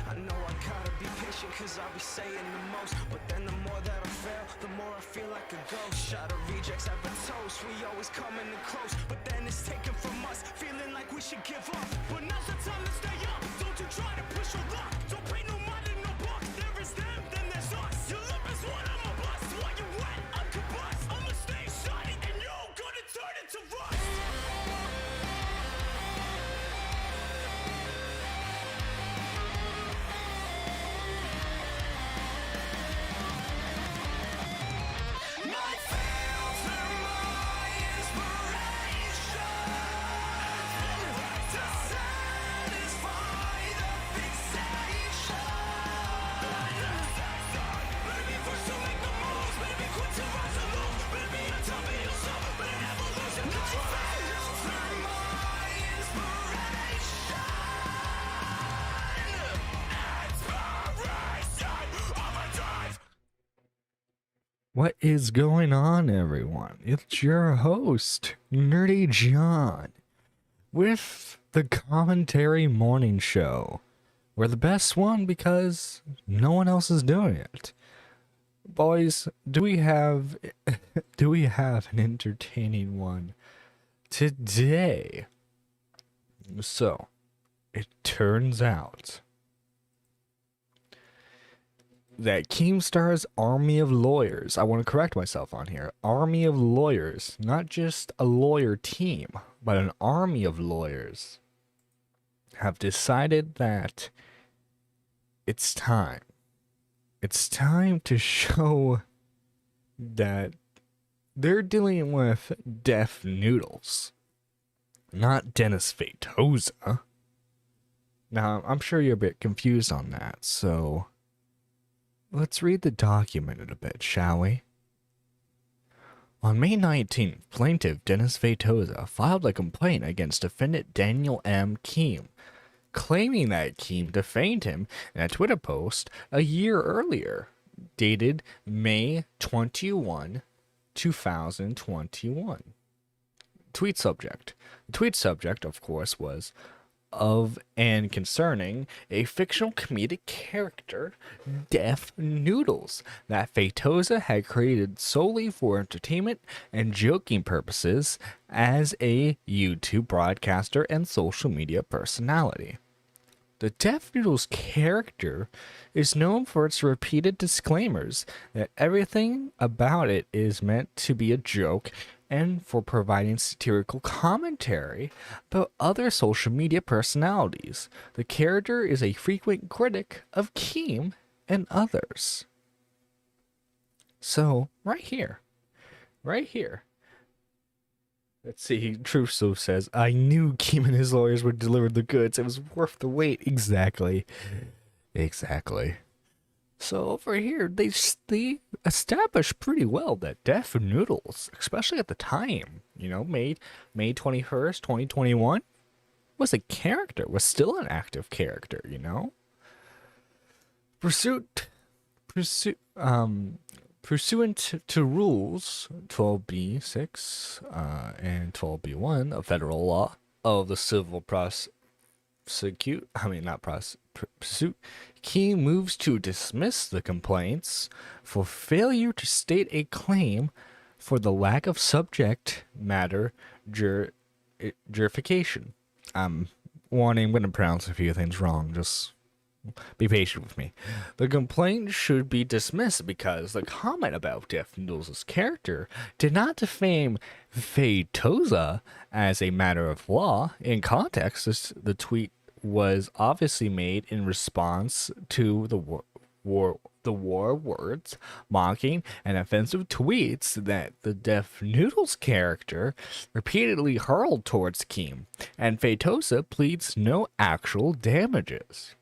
I know I gotta be patient cause I'll be saying the most, but then the more that I fail, the more I feel like a ghost. Shot of rejects have a toast, we always coming in close, but then it's taken from us, feeling like we should give up. But now's the time to stay up, don't you try to push your luck, don't pay no mind in no box. There is them, then there's us. Your lip is one, I'm a bust. While you wet, I'm combust. I'ma stay shiny and you gonna turn into rust. What is going on, everyone? It's your host, Nerdy John, with the Commentary Morning Show. We're the best one because no one else is doing it. Boys, do we have an entertaining one today? So, it turns out that Keemstar's army of lawyers, I want to correct myself on here, army of lawyers, not just a lawyer team, but an army of lawyers, have decided that it's time. It's time to show that they're dealing with deaf noodles, not Dennis Vetosa. Now, I'm sure you're a bit confused on that, so let's read the document a bit, shall we? On May 19th, plaintiff Dennis Vetosa filed a complaint against defendant Daniel M. Keem, claiming that Keem defamed him in a Twitter post a year earlier, dated May 21, 2021. Tweet subject. The tweet subject, of course, was of and concerning a fictional comedic character, Deaf Noodles, that Fatoza had created solely for entertainment and joking purposes as a YouTube broadcaster and social media personality. The Deaf Noodles character is known for its repeated disclaimers that everything about it is meant to be a joke and for providing satirical commentary about other social media personalities. The character is a frequent critic of Keem and others. So, right here. Let's see, Trusso says, I knew Keem and his lawyers would deliver the goods. It was worth the wait. Exactly. So over here, they established pretty well that Deaf Noodles, especially at the time, May 21st, 2021, was a character, was still an active character, Pursuant to rules 12b-6 and 12b-1 of federal law of the civil pursuit, Keem moves to dismiss the complaints for failure to state a claim for the lack of subject matter jurification. Warning, I'm going to pronounce a few things wrong, just be patient with me. The complaint should be dismissed because the comment about Deaf Noodles' character did not defame Fatoza as a matter of law. In context, the tweet was obviously made in response to the war words, mocking, and offensive tweets that the Deaf Noodles character repeatedly hurled towards Keem, and Fatoza pleads no actual damages,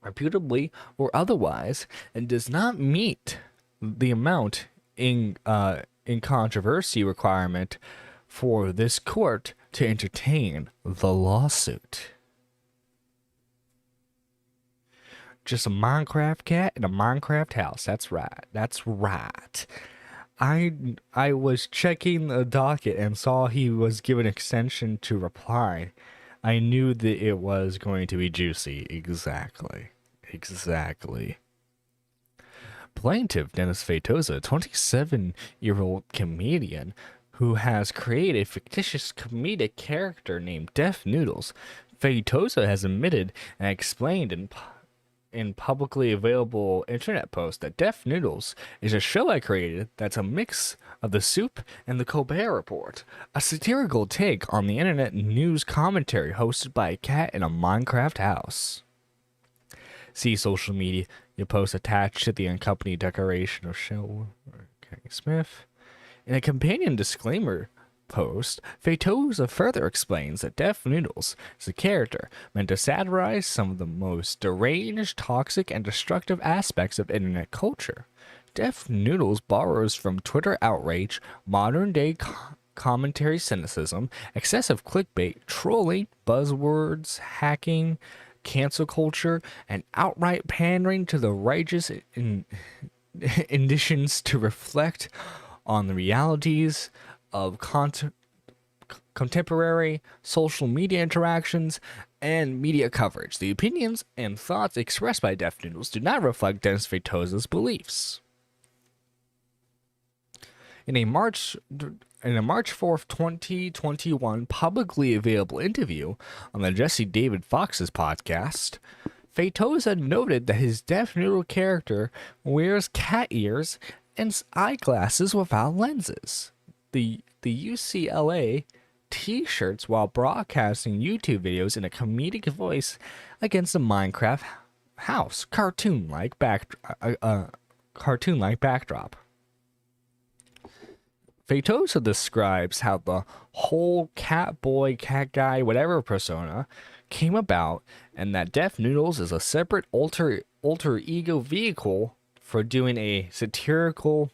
reputably or otherwise, and does not meet the amount in controversy requirement for this court to entertain the lawsuit. Just a Minecraft cat in a Minecraft house. That's right. I was checking the docket and saw he was given extension to reply. I knew that it was going to be juicy. Exactly. Plaintiff Dennis Fatoza, a 27-year-old comedian who has created a fictitious comedic character named Deaf Noodles. Fatoza has admitted and explained in publicly available internet posts that Deaf Noodles is a show I created that's a mix of The Soup and The Colbert Report, a satirical take on the internet news commentary hosted by a cat in a Minecraft house. See social media post attached to the accompanying declaration of show Smith. In a companion disclaimer post, Fatoza further explains that Deaf Noodles is a character meant to satirize some of the most deranged, toxic, and destructive aspects of internet culture. Deaf Noodles borrows from Twitter outrage, modern-day commentary cynicism, excessive clickbait, trolling, buzzwords, hacking, cancel culture, and outright pandering to the righteous conditions to reflect on the realities of contemporary social media interactions and media coverage. The opinions and thoughts expressed by Deaf Noodles do not reflect Dennis Fatoza's beliefs. In a March 4th, 2021 publicly available interview on the Jesse David Fox's podcast, Fatoza noted that his Deaf Noodle character wears cat ears and eyeglasses without lenses. The UCLA t-shirts while broadcasting YouTube videos in a comedic voice against a Minecraft house, cartoon-like backdrop. Fatoza describes how the whole cat boy, cat guy, whatever persona came about, and that Deaf Noodles is a separate alter ego vehicle for doing a satirical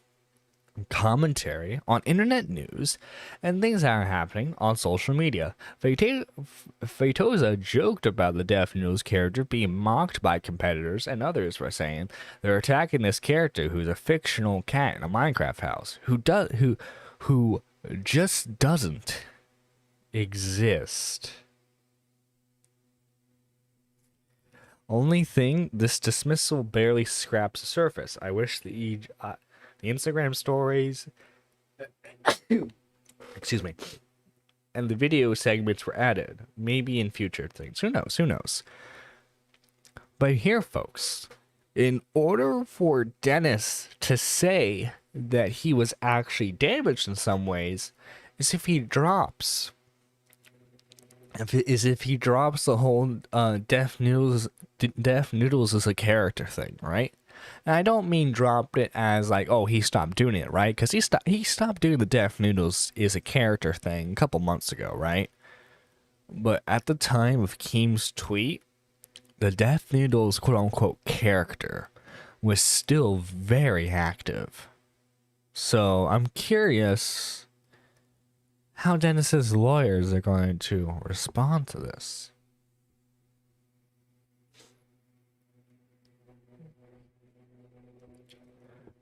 commentary on internet news and things that are happening on social media. Fatoza joked about the Death Noodles character being mocked by competitors, and others were saying they're attacking this character who's a fictional cat in a Minecraft house who just doesn't exist. Only thing, this dismissal barely scraps the surface. I wish the Instagram stories, excuse me, and the video segments were added. Maybe in future things. Who knows? Who knows? But here, folks, in order for Dennis to say that he was actually damaged in some ways, is if he drops. If he drops the whole Deaf Noodles is a character thing, right? And I don't mean dropped it as like, oh, he stopped doing it, right? Because he stopped doing the Deaf Noodles is a character thing a couple months ago, right? But at the time of Keem's tweet, the Deaf Noodles quote unquote character was still very active. So I'm curious how Dennis's lawyers are going to respond to this.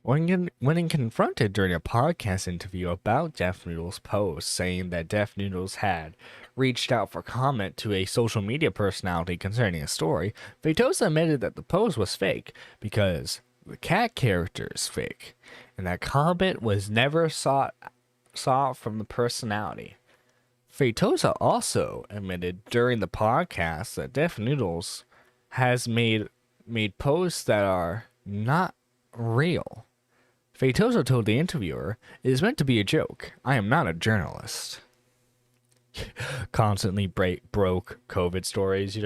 When confronted during a podcast interview about Deaf Noodle's post saying that Deaf Noodles had reached out for comment to a social media personality concerning a story, Fatoza admitted that the post was fake because the cat character is fake, and that comment was never sought from the personality. Fatoza also admitted during the podcast that Deaf Noodles has made posts that are not real. Fatoza told the interviewer, "It is meant to be a joke. I am not a journalist." Constantly broke COVID stories,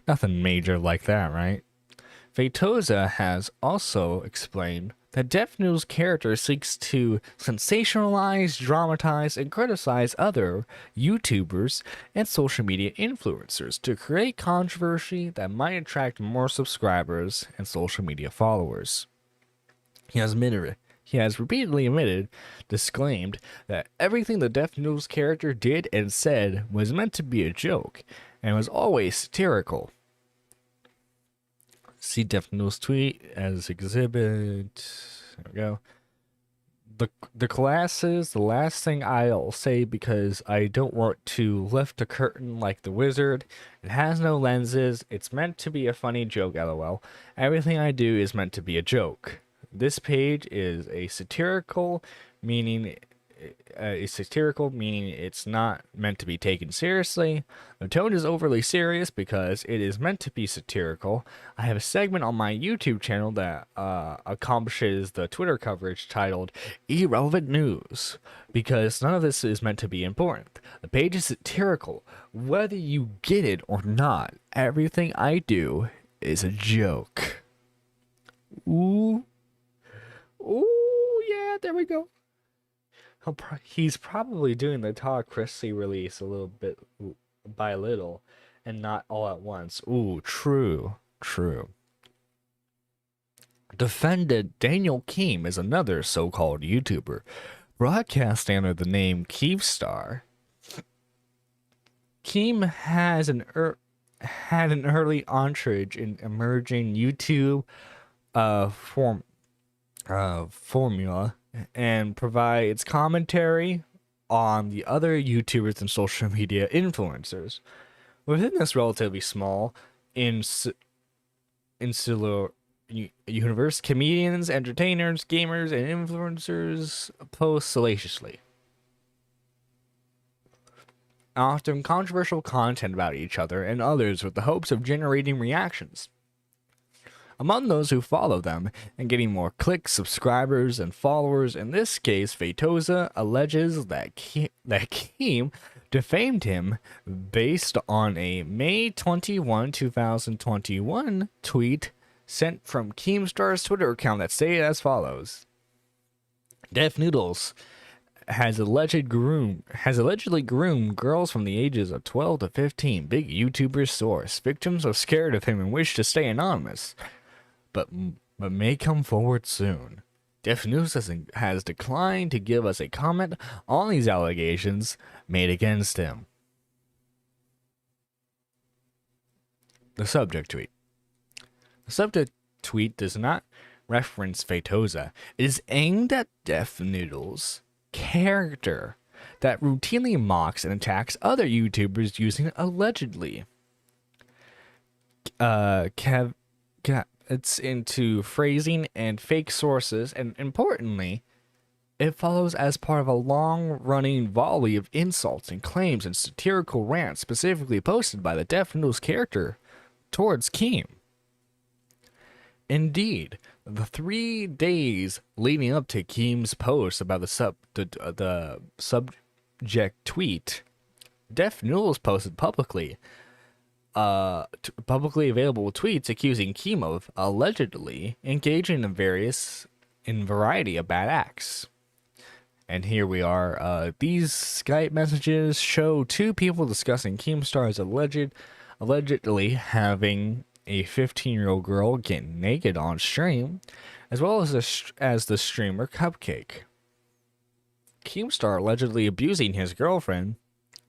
nothing major like that, right? Fatoza has also explained that Deaf Noodles' character seeks to sensationalize, dramatize, and criticize other YouTubers and social media influencers to create controversy that might attract more subscribers and social media followers. He has repeatedly disclaimed that everything the Deaf Noodles character did and said was meant to be a joke and was always satirical. See Deaf Noodles tweet as exhibit. There we go. The classes, the last thing I'll say because I don't want to lift a curtain like the wizard. It has no lenses. It's meant to be a funny joke, lol. Everything I do is meant to be a joke. This page is a satirical, meaning it's not meant to be taken seriously. The tone is overly serious because it is meant to be satirical. I have a segment on my YouTube channel that accomplishes the Twitter coverage titled Irrelevant News because none of this is meant to be important. The page is satirical, whether you get it or not. Everything I do is a joke. Ooh, yeah, there we go. He's probably doing the Todd Chrisley release a little bit by little and not all at once. Ooh, true. Defendant Daniel Keem is another so-called YouTuber, broadcasting under the name Keemstar. Keem has had an early entourage in emerging YouTube formula and provides commentary on the other YouTubers and social media influencers. Within this relatively small insular universe, comedians, entertainers, gamers, and influencers post salaciously, often controversial content about each other and others with the hopes of generating reactions among those who follow them and getting more clicks, subscribers, and followers. In this case, Fatoza alleges that Keem defamed him based on a May 21, 2021 tweet sent from Keemstar's Twitter account that stated as follows: Deaf Noodles has allegedly groomed girls from the ages of 12 to 15. Big YouTuber source. Victims are scared of him and wish to stay anonymous, but may come forward soon. Def News has declined to give us a comment on these allegations made against him. The subject tweet. The subject tweet does not reference Fatoza. It is aimed at Def Noodle's character that routinely mocks and attacks other YouTubers using allegedly. It's into phrasing and fake sources, and importantly, it follows as part of a long-running volley of insults and claims and satirical rants specifically posted by the Def Noodles character towards Keem. Indeed, the 3 days leading up to Keem's post about the subject tweet, Def Noodles posted publicly available tweets accusing Keem of allegedly engaging in variety of bad acts. And here we are. These Skype messages show 2 people discussing Keemstar's allegedly having a 15-year-old girl get naked on stream, as well as the streamer Cupcake. Keemstar allegedly abusing his girlfriend,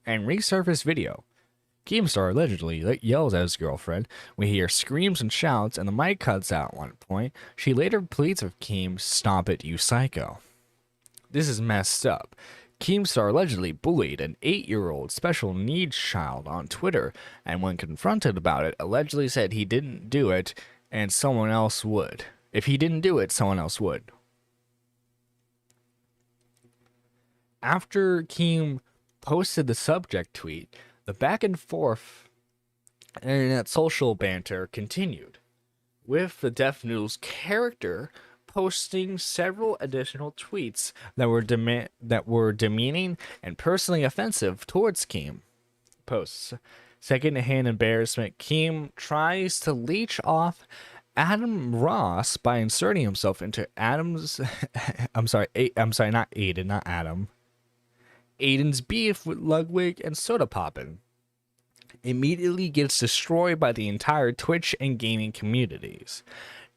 and resurfaced video. Keemstar allegedly yells at his girlfriend. We hear screams and shouts, and the mic cuts out at one point. She later pleads with Keem, "Stop it, you psycho." This is messed up. Keemstar allegedly bullied an 8-year-old special needs child on Twitter, and when confronted about it, allegedly said he didn't do it and someone else would. If he didn't do it, someone else would. After Keem posted the subject tweet, the back and forth internet social banter continued, with the Def Noodles character posting several additional tweets that were demeaning and personally offensive towards Keem. Posts. Second-hand embarrassment. Keem tries to leech off Adam Ross by inserting himself into Adam's not Aiden, not Adam. Aiden's beef with Ludwig and Soda Poppin' immediately gets destroyed by the entire Twitch and gaming communities.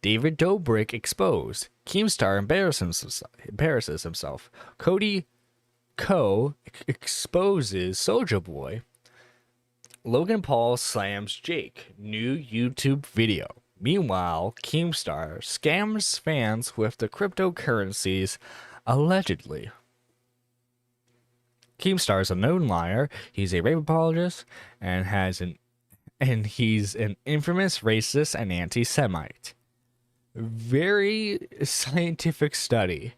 David Dobrik exposed. Keemstar embarrasses himself. Cody Co exposes Soulja Boy. Logan Paul slams Jake. New YouTube video. Meanwhile, Keemstar scams fans with the cryptocurrencies allegedly. Keemstar is a known liar. He's a rape apologist and he's an infamous racist and anti-Semite. Very scientific study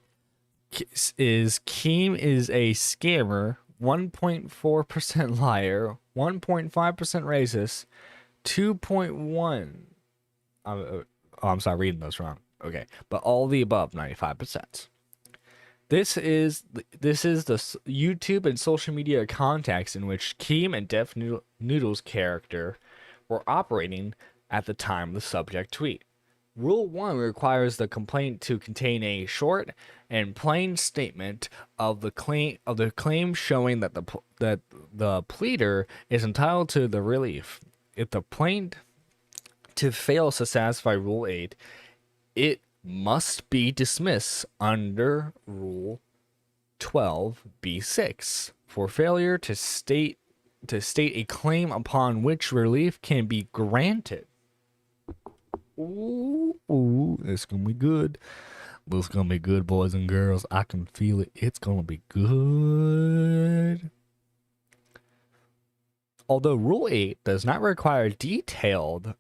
is Keem is a scammer, 1.4% liar, 1.5% racist, 2.1. I'm sorry, reading those wrong. Okay, but all the above, 95%. This is the YouTube and social media context in which Keem and Def Noodles' character were operating at the time of the subject tweet. Rule 1 requires the complaint to contain a short and plain statement of the claim showing that the pleader is entitled to the relief. If the plaint fails to satisfy Rule 8, it must be dismissed under Rule 12b6 for failure to state a claim upon which relief can be granted. Ooh, it's gonna be good. It's gonna be good, boys and girls. I can feel it. It's gonna be good. Although Rule 8 does not require detailed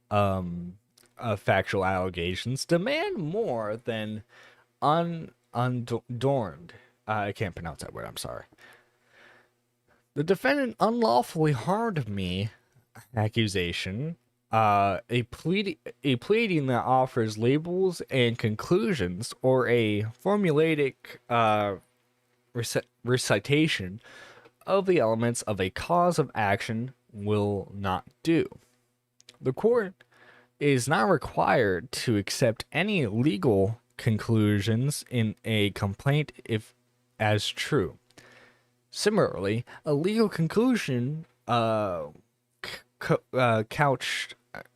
factual allegations, demand more than unadorned. I can't pronounce that word, I'm sorry. The defendant unlawfully harmed me accusation, a pleading that offers labels and conclusions, or a formulaic recitation of the elements of a cause of action will not do. The court is not required to accept any legal conclusions in a complaint if as true. Similarly, a legal conclusion couched I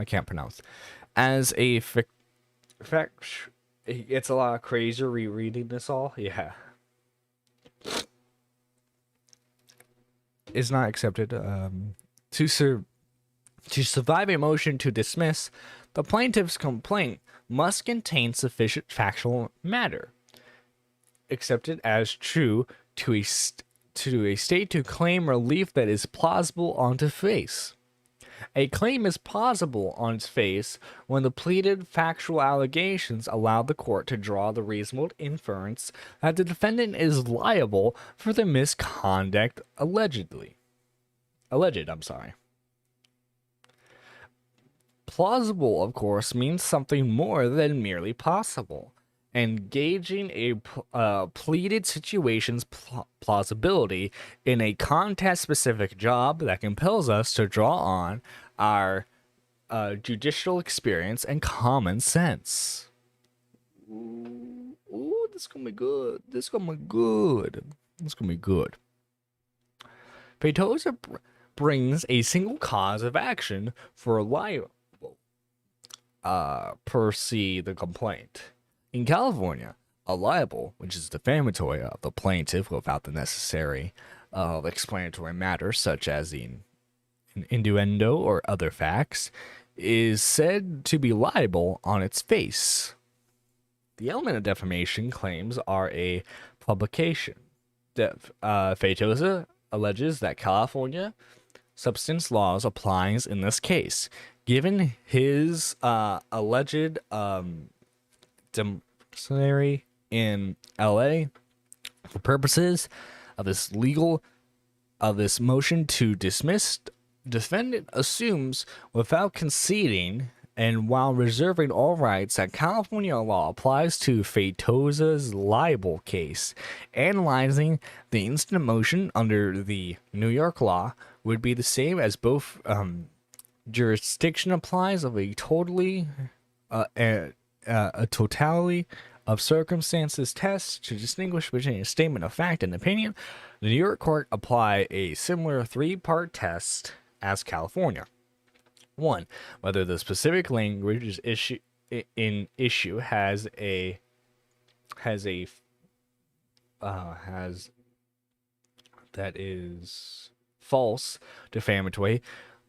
can't pronounce as a It's a lot crazier rereading this all. Yeah. Is not accepted. To survive a motion to dismiss, the plaintiff's complaint must contain sufficient factual matter accepted as true to a state to claim relief that is plausible on its face. A claim is plausible on its face when the pleaded factual allegations allow the court to draw the reasonable inference that the defendant is liable for the misconduct alleged. Plausible, of course, means something more than merely possible. Engaging a pleaded situation's plausibility in a context-specific job that compels us to draw on our judicial experience and common sense. Ooh, this is gonna be good. This is gonna be good. This is gonna be good. Feitosa brings a single cause of action for libel, per se the complaint. In California, a libel, which is defamatory of the plaintiff without the necessary explanatory matter, such as an innuendo or other facts, is said to be liable on its face. The element of defamation claims are a publication. Feitosa alleges that California substance laws applies in this case. Given his alleged domiciliary in LA, for purposes of this motion to dismiss, defendant assumes without conceding and while reserving all rights that California law applies to Feitosa's libel case. Analyzing the instant motion under the New York law would be the same as both jurisdiction applies of a totality of circumstances test to distinguish between a statement of fact and opinion. The New York court apply a similar three-part test as California. 1. Whether the specific language in issue has that is false, defamatory,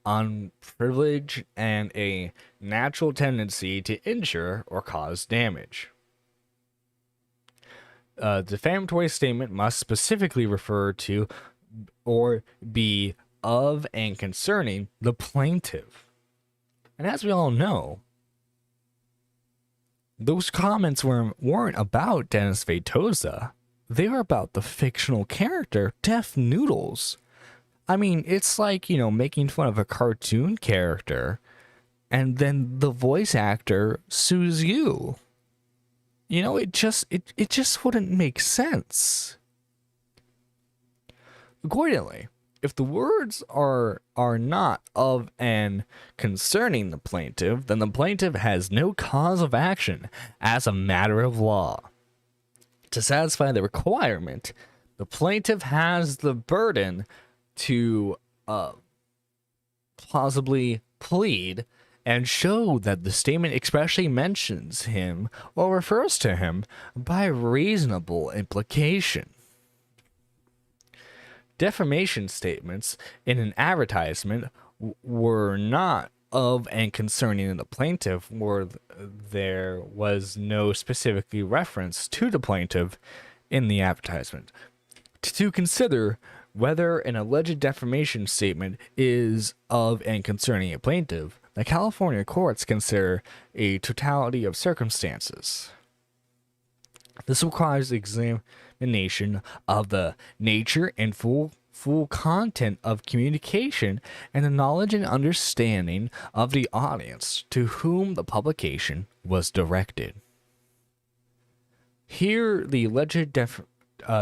unprivileged, and a natural tendency to injure or cause damage. A defamatory statement must specifically refer to or be of and concerning the plaintiff. And as we all know, those comments weren't about Dennis Feitosa. They were about the fictional character, Deaf Noodles. I mean, it's like, making fun of a cartoon character, and then the voice actor sues you. It just wouldn't make sense. Accordingly, if the words are not of and concerning the plaintiff, then the plaintiff has no cause of action as a matter of law. To satisfy the requirement, the plaintiff has the burden to plausibly plead and show that the statement expressly mentions him or refers to him by reasonable implication. Defamation statements in an advertisement were not of and concerning the plaintiff, where there was no specifically reference to the plaintiff in the advertisement. To consider whether an alleged defamation statement is of and concerning a plaintiff, the California courts consider a totality of circumstances. This requires examination of the nature and full content of communication and the knowledge and understanding of the audience to whom the publication was directed. Here, the alleged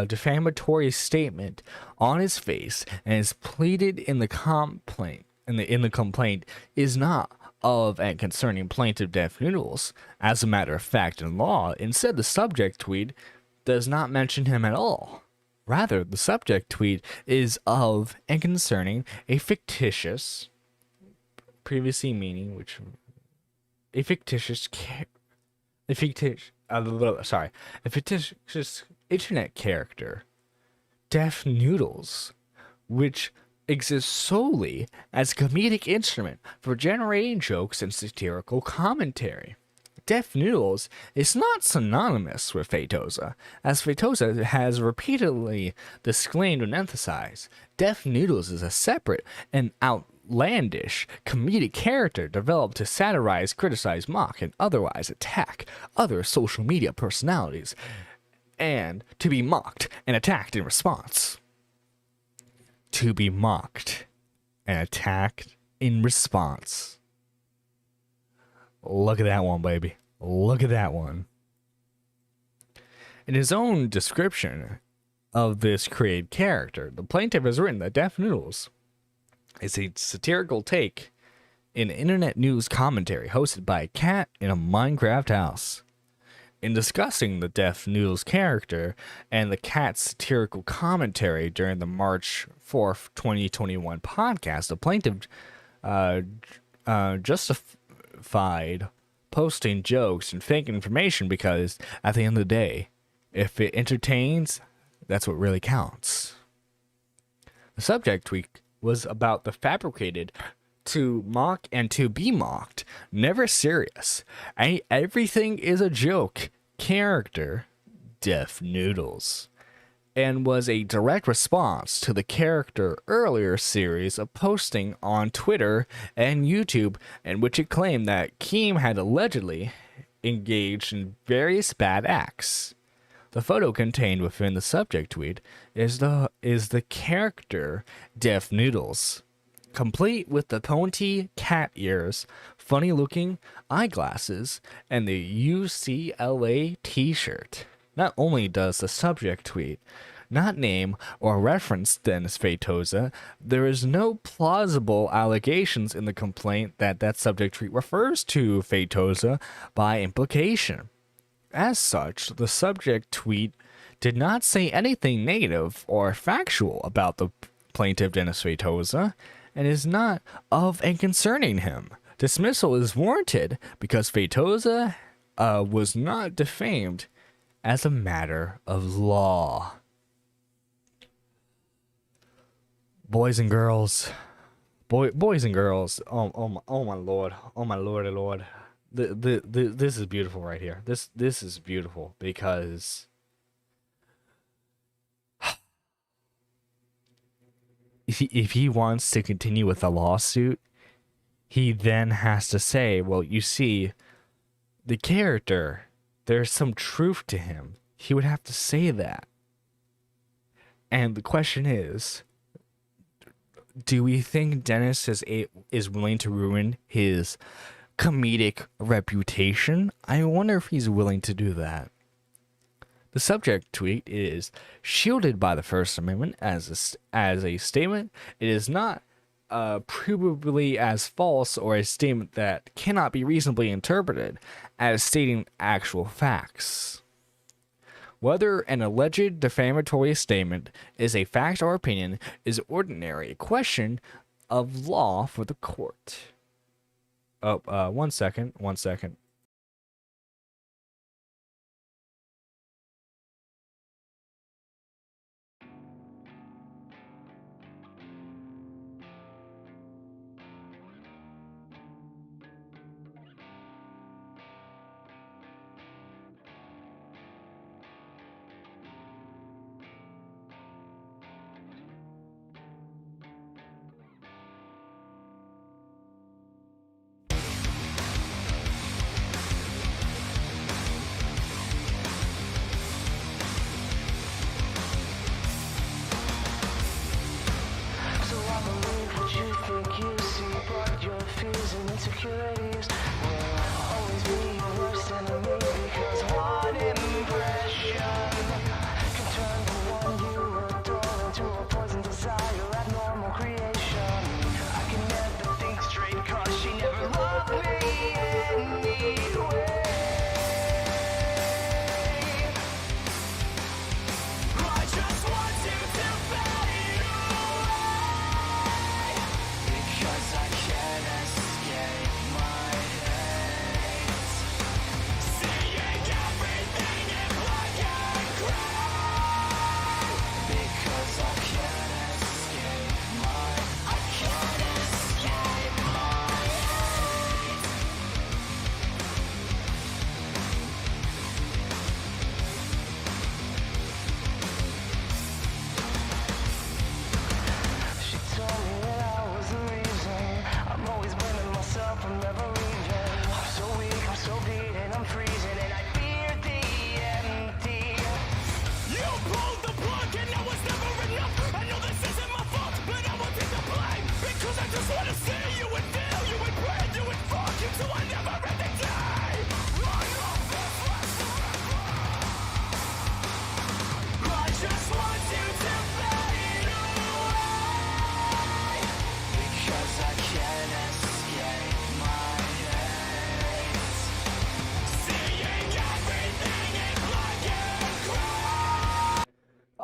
defamatory statement on his face and is pleaded in the complaint is not of and concerning plaintiff Deaf Noodles. As a matter of fact and law, instead the subject tweet does not mention him at all. Rather, the subject tweet is of and concerning a fictitious, previously meaning which, a fictitious sorry, a fictitious internet character, Deaf Noodles, which exists solely as a comedic instrument for generating jokes and satirical commentary. Deaf Noodles is not synonymous with Fatoza, as Fatoza has repeatedly disclaimed and emphasized. Deaf Noodles is a separate and outlandish comedic character developed to satirize, criticize, mock, and otherwise attack other social media personalities, and to be mocked and attacked in response. To be mocked and attacked in response. Look at that one, baby. Look at that one. In his own description of this created character, the plaintiff has written that Deaf Noodles is a satirical take in internet news commentary hosted by a cat in a Minecraft house. In discussing the Deaf Noodles character and the cat's satirical commentary during the March 4th, 2021 podcast, the plaintiff justified posting jokes and fake information because, at the end of the day, if it entertains, that's what really counts. The subject tweet was about the fabricated to mock and to be mocked, never serious. Everything is a joke character, Deaf Noodles, and was a direct response to the character earlier series of posting on Twitter and YouTube in which it claimed that Keem had allegedly engaged in various bad acts. The photo contained within the subject tweet is the character Deaf Noodles, complete with the pointy cat ears, funny-looking eyeglasses, and the UCLA t-shirt. Not only does the subject tweet not name or reference Dennis Fatoza, there is no plausible allegations in the complaint that subject tweet refers to Fatoza by implication. As such, the subject tweet did not say anything negative or factual about the plaintiff Dennis Fatoza, and is not of and concerning him. Dismissal is warranted because Fatoza was not defamed as a matter of law. Boys and girls, boys and girls. Oh my lord, oh my lordy lord. This is beautiful right here. This is beautiful because if he wants to continue with the lawsuit, he then has to say, well, you see, the character, there's some truth to him. He would have to say that. And the question is, do we think Dennis is willing to ruin his comedic reputation? I wonder if he's willing to do that. The subject tweet is shielded by the First Amendment as a statement. It is not provably as false or a statement that cannot be reasonably interpreted as stating actual facts. Whether an alleged defamatory statement is a fact or opinion is ordinary a question of law for the court. One second.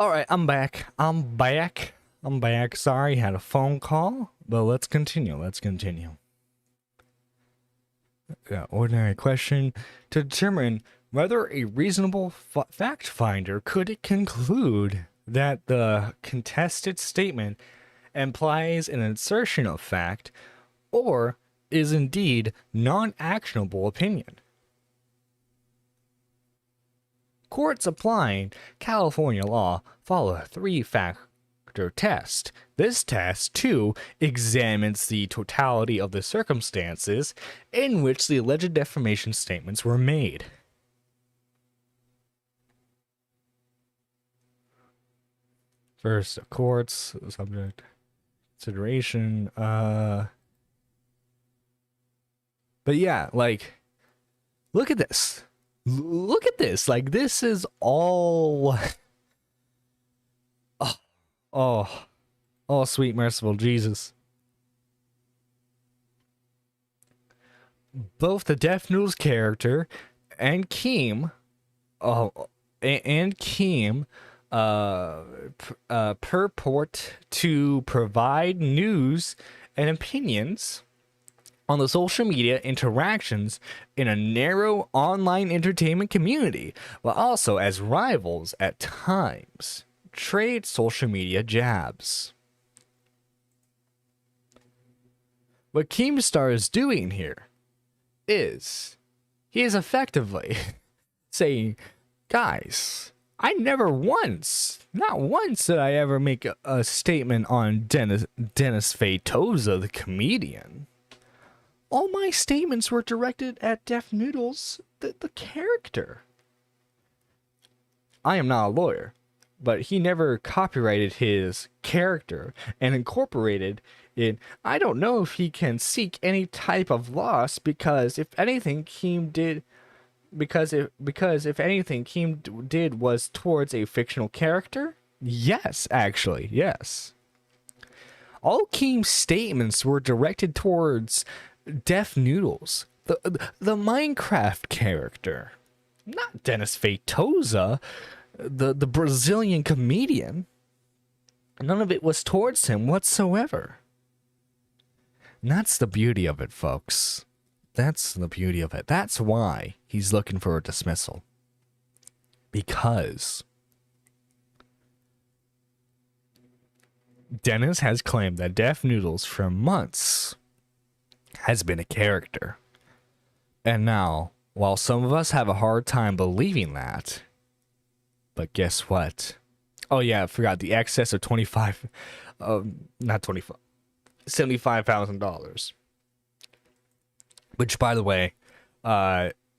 Alright, I'm back. I'm back. Sorry, had a phone call, but let's continue. Yeah, ordinary question. To determine whether a reasonable fact finder could conclude that the contested statement implies an assertion of fact or is indeed non-actionable opinion. Courts applying California law follow a three-factor test. This test, too, examines the totality of the circumstances in which the alleged defamation statements were made. First, the courts, subject consideration, but yeah, like, look at this. Look at this. Like, this is all... Oh, sweet merciful Jesus. Both the Deaf Noodles character and Keem, purport to provide news and opinions on the social media interactions in a narrow online entertainment community, but also as rivals at times. Trade social media jabs. What Keemstar is doing here is he is effectively saying, guys, I never once, not once did I ever make a statement on Dennis Fatoza, the comedian. All my statements were directed at Deaf Noodles, the character. I am not a lawyer, but he never copyrighted his character and incorporated it. I don't know if he can seek any type of loss because if anything Keem did was towards a fictional character. Yes, actually, yes. All Keem's statements were directed towards Deaf Noodles, the Minecraft character, not Dennis Fatoza, the Brazilian comedian. None of it was towards him whatsoever. And that's the beauty of it, folks. That's the beauty of it. That's why he's looking for a dismissal. Because Dennis has claimed that Deaf Noodles for months has been a character. And now, while some of us have a hard time believing that, but guess what? Oh yeah, I forgot the excess of $75,000. Which, by the way,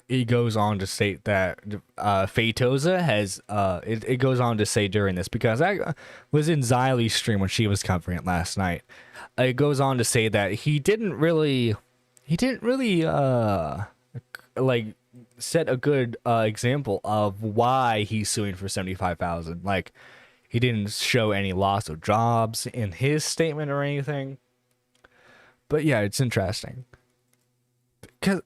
he goes on to state that Fatoza has, it goes on to say during this, because I was in Xylie's stream when she was covering it last night. It goes on to say that he didn't really like set a good example of why he's suing for $75,000. Like, he didn't show any loss of jobs in his statement or anything. But yeah, it's interesting. Because,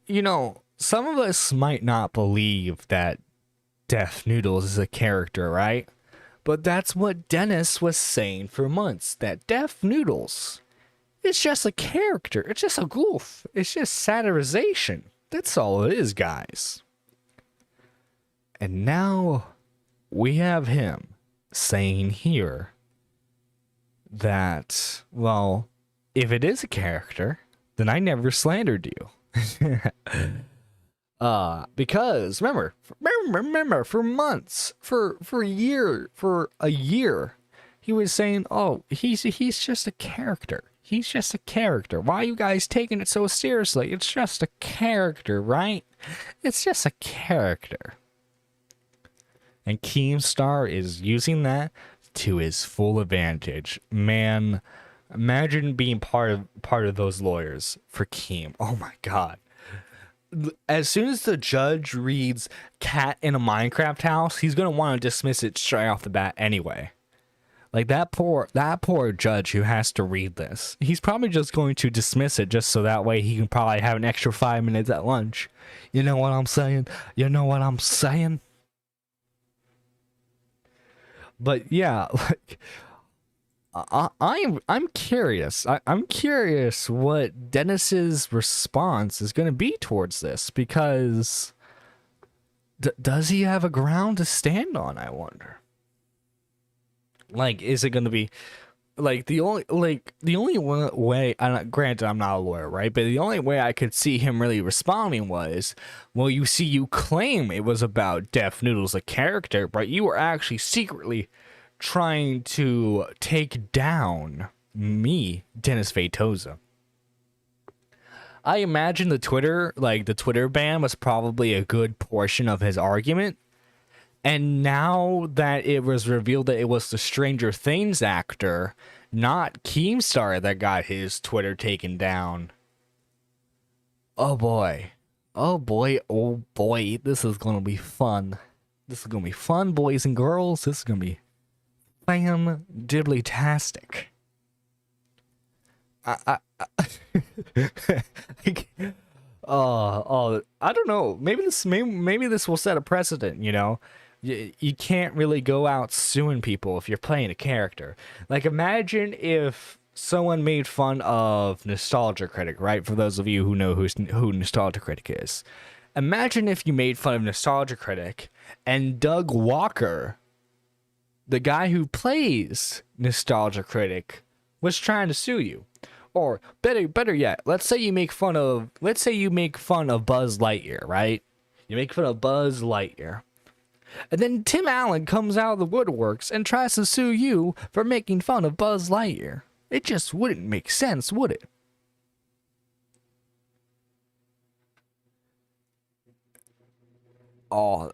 you know, some of us might not believe that Deaf Noodles is a character, right? But that's what Dennis was saying for months, that Deaf Noodles is just a character. It's just a goof. It's just satirization. That's all it is, guys. And now we have him saying here that, well, if it is a character, then I never slandered you. Because remember, for months, for a year, he was saying, oh, he's just a character. He's just a character. Why are you guys taking it so seriously? It's just a character, right? It's just a character. And Keemstar is using that to his full advantage. Man, imagine being part of those lawyers for Keem. Oh my god. As soon as the judge reads cat in a Minecraft house, he's going to want to dismiss it straight off the bat anyway. Like, that poor judge who has to read this. He's probably just going to dismiss it just so that way he can probably have an extra 5 minutes at lunch. You know what I'm saying? But yeah, like I'm curious. I'm curious what Dennis's response is going to be towards this, because does he have a ground to stand on? I wonder. Like, is it going to be like the only way? Granted, I'm not a lawyer, right? But the only way I could see him really responding was, well, you see, you claim it was about Deaf Noodles, a character, but you were actually secretly trying to take down me, Dennis Vetosa. I imagine the Twitter ban was probably a good portion of his argument. And now that it was revealed that it was the Stranger Things actor, not Keemstar, that got his Twitter taken down. Oh boy. Oh boy. Oh boy. This is going to be fun. This is going to be fun, boys and girls. This is going to be fan-dibbly-tastic. I don't know. Maybe this will set a precedent, you know? You can't really go out suing people if you're playing a character. Like, imagine if someone made fun of Nostalgia Critic, right? For those of you who know who Nostalgia Critic is. Imagine if you made fun of Nostalgia Critic and Doug Walker, the guy who plays Nostalgia Critic, was trying to sue you. Or better yet, let's say you make fun of Buzz Lightyear, right? You make fun of Buzz Lightyear. And then Tim Allen comes out of the woodworks and tries to sue you for making fun of Buzz Lightyear. It just wouldn't make sense, would it? I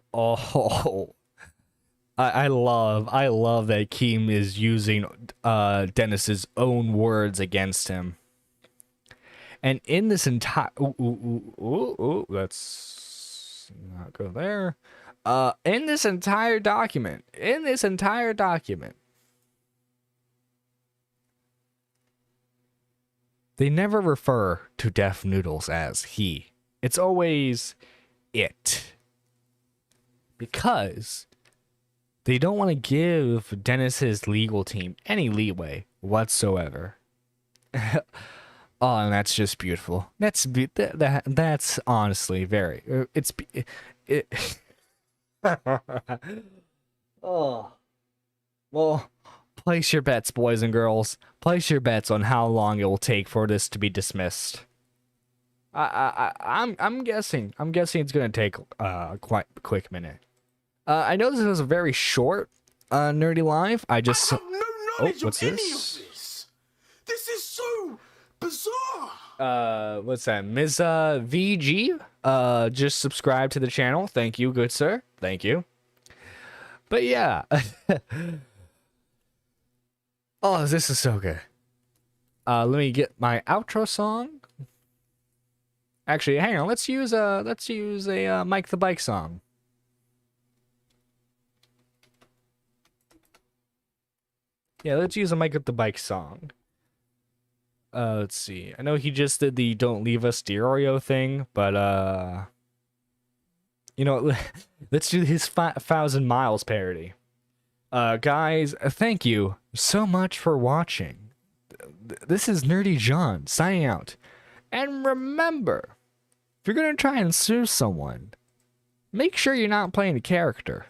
love that Keem is using Dennis's own words against him. And in this entire let's not go there. In this entire document, they never refer to Deaf Noodles as he. It's always it. Because they don't want to give Dennis's legal team any leeway whatsoever. Oh, and that's just beautiful. That's honestly very. Oh, well, place your bets, boys and girls. Place your bets on how long it will take for this to be dismissed. I'm guessing. It's gonna take quite a quick minute. I know this was a very short Nerdy Live. I have no knowledge of any of this. This is so bizarre. What's that? Ms. VG just subscribed to the channel. Thank you, good sir. Thank you. But yeah. Oh, this is so good. Let me get my outro song. Actually, hang on. Let's use a Mike the Bike song. Yeah, let's use a Mike the Bike song. Let's see. I know he just did the "Don't Leave Us Stereo" thing, but you know, let's do his 1,000 Miles parody. Guys, thank you so much for watching. This is Nerdy John signing out. And remember, if you're gonna try and sue someone, make sure you're not playing a character.